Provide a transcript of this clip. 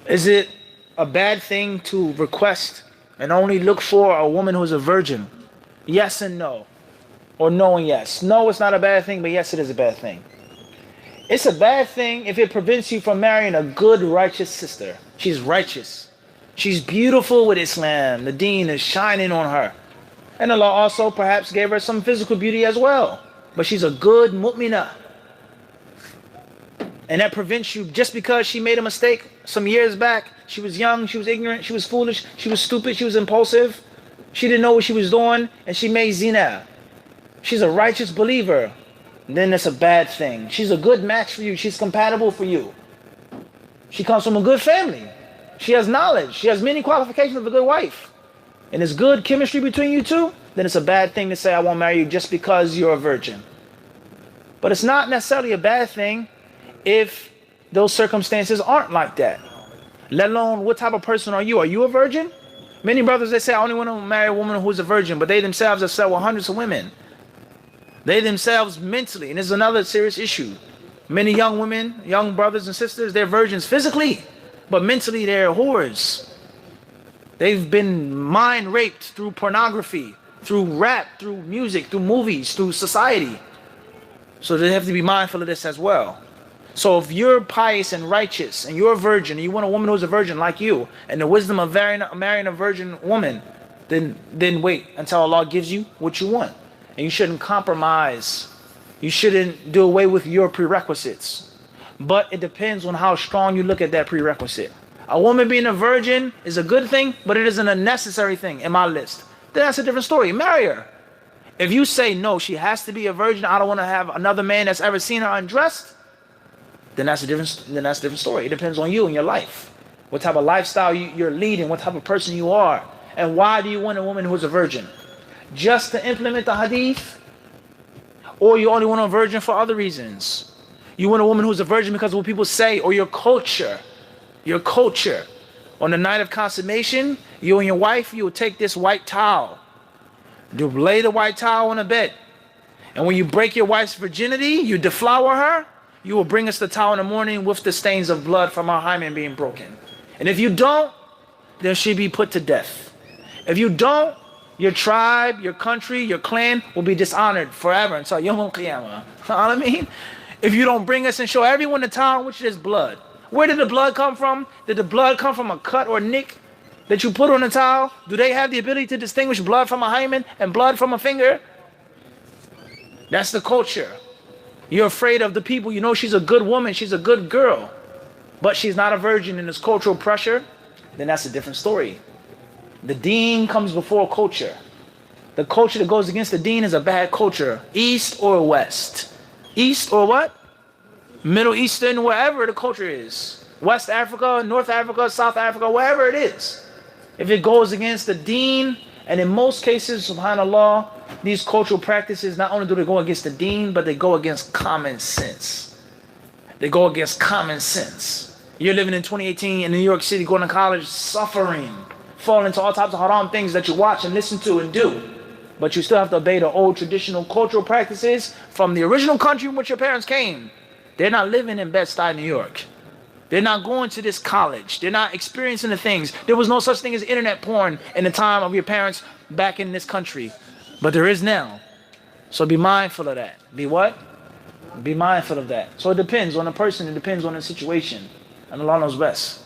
Is it a bad thing to request and only look for a woman who's a virgin? Yes and no. Or no and yes. No, it's not a bad thing, but yes, it is a bad thing. It's a bad thing if it prevents you from marrying a good, righteous sister. She's righteous. She's beautiful with Islam. The deen is shining on her. And Allah also perhaps gave her some physical beauty as well. But she's a good mu'minah. And that prevents you just because she made a mistake some years back. She was young, she was ignorant, she was foolish, she was stupid, she was impulsive. She didn't know what she was doing, and she made zina. She's a righteous believer. Then it's a bad thing. She's a good match for you. She's compatible for you. She comes from a good family. She has knowledge. She has many qualifications of a good wife. And it's good chemistry between you two. Then it's a bad thing to say, I won't marry you just because you're a virgin. But it's not necessarily a bad thing if those circumstances aren't like that. Let alone, what type of person are you? Are you a virgin? Many brothers, they say, I only want to marry a woman who's a virgin, but they themselves have slept with hundreds of women. They themselves mentally, and this is another serious issue. Many young women, young brothers and sisters, they're virgins physically, but mentally they're whores. They've been mind raped through pornography, through rap, through music, through movies, through society. So they have to be mindful of this as well. So if you're pious and righteous and you're a virgin and you want a woman who's a virgin like you and the wisdom of marrying a virgin woman, then wait until Allah gives you what you want. And you shouldn't compromise. You shouldn't do away with your prerequisites. But it depends on how strong you look at that prerequisite. A woman being a virgin is a good thing, but it isn't a necessary thing in my list. Then that's a different story. Marry her. If you say, no, she has to be a virgin, I don't want to have another man that's ever seen her undressed, then that's a different story. It depends on you and your life. What type of lifestyle you're leading, what type of person you are. And why do you want a woman who's a virgin? Just to implement the hadith? Or you only want a virgin for other reasons? You want a woman who's a virgin because of what people say, or your culture. Your culture. On the night of consummation, you and your wife, you will take this white towel. You lay the white towel on the bed. And when you break your wife's virginity, you deflower her, you will bring us the towel in the morning with the stains of blood from her hymen being broken. And if you don't, then she'll be put to death. If you don't, your tribe, your country, your clan will be dishonored forever until Yawm al-Qiyamah. You know what I mean? If you don't bring us and show everyone the towel in which there's blood. Where did the blood come from? Did the blood come from a cut or nick that you put on the towel? Do they have the ability to distinguish blood from a hymen and blood from a finger? That's the culture. You're afraid of the people. You know she's a good woman, she's a good girl, but she's not a virgin and there's cultural pressure. Then that's a different story. The deen comes before culture. The culture that goes against the deen is a bad culture. East or west? East or what? Middle Eastern, wherever the culture is. West Africa, North Africa, South Africa, wherever it is. If it goes against the deen, and in most cases, subhanAllah, these cultural practices, not only do they go against the deen, but they go against common sense. They go against common sense. You're living in 2018 in New York City, going to college, suffering, falling into all types of haram things that you watch and listen to and do. But you still have to obey the old traditional cultural practices from the original country in which your parents came. They're not living in Bed-Stuy, New York. They're not going to this college. They're not experiencing the things. There was no such thing as internet porn in the time of your parents back in this country. But there is now. So be mindful of that. Be what? Be mindful of that. So it depends on the person. It depends on the situation. And Allah knows best.